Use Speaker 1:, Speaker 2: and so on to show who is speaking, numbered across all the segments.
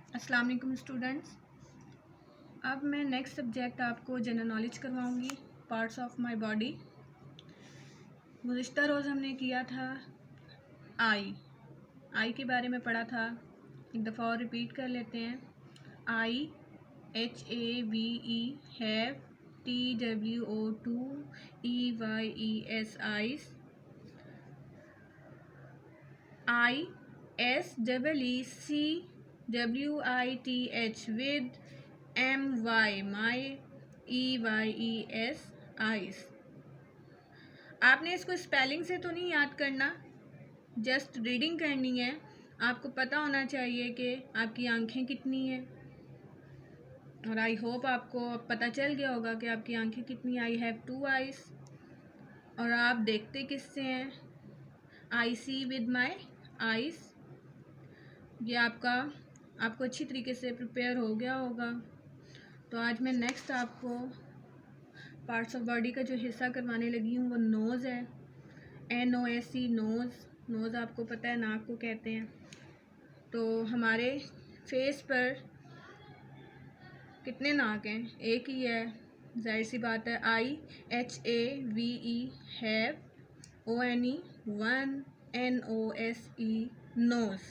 Speaker 1: अस्सलाम वालेकुम स्टूडेंट्स। अब मैं नेक्स्ट सब्जेक्ट आपको जनरल नॉलेज करवाऊंगी, पार्ट्स ऑफ माय बॉडी। गुज़िश्ता रोज़ हमने किया था आई के बारे में पढ़ा था। एक दफ़ा और रिपीट कर लेते हैं। आई HAVE have, TWO2EYES ice. ISEECWITH with my EYES ice. आपने इसको स्पेलिंग से तो नहीं याद करना, जस्ट रीडिंग करनी है। आपको पता होना चाहिए कि आपकी आंखें कितनी हैं, और आई होप आपको अब पता चल गया होगा कि आपकी आंखें कितनी। I have 2 ice. और आप देखते किससे हैं? आई सी विद माई आइस। ये आपको अच्छी तरीके से प्रिपेयर हो गया होगा। तो आज मैं नेक्स्ट आपको पार्ट्स ऑफ बॉडी का जो हिस्सा करवाने लगी हूँ वो नोज़ है। NOSE नोज़ आपको पता है नाक को कहते हैं। तो हमारे फेस पर कितने नाक हैं? एक ही है, जाहिर सी बात है। IHAVE have, ONE 1, NOSE nose.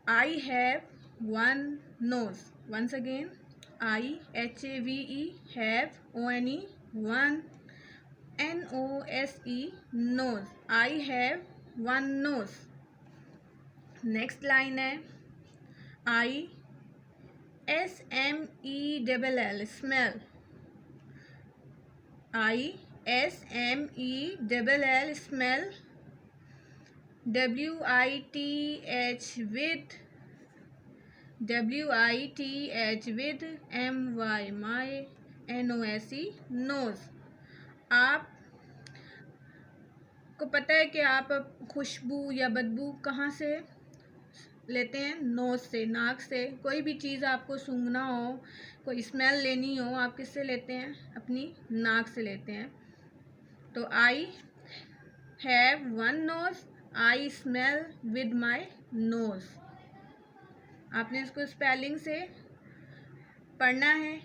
Speaker 1: I have one nose. Once again, IHAVE have, ONE 1, NOSE nose. I have one nose. Next line है ISMELL smell. ISMELL smell. WITH with my NOSE nose। आपको पता है कि आप खुशबू या बदबू कहाँ से लेते हैं? नोज़ से, नाक से। कोई भी चीज़ आपको सूंघना हो, कोई स्मेल लेनी हो, आप किससे लेते हैं? अपनी नाक से लेते हैं। तो I have one nose, I smell with my nose. आपने इसको स्पेलिंग से पढ़ना है,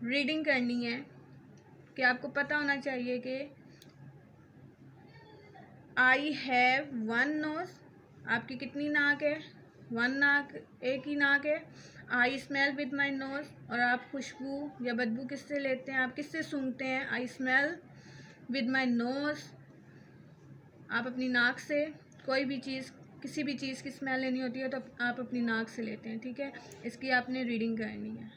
Speaker 1: रीडिंग करनी है। कि आपको पता होना चाहिए कि आई हैव वन नोज़, आपकी कितनी नाक है? 1 नाक, एक ही नाक है। I smell with my nose, और आप खुशबू या बदबू किससे लेते हैं? आप किससे सूंघते हैं? I smell with my nose. आप अपनी नाक से कोई भी चीज़, किसी भी चीज़ की स्मेल लेनी होती है तो आप अपनी नाक से लेते हैं। ठीक है, इसकी आपने रीडिंग करनी है।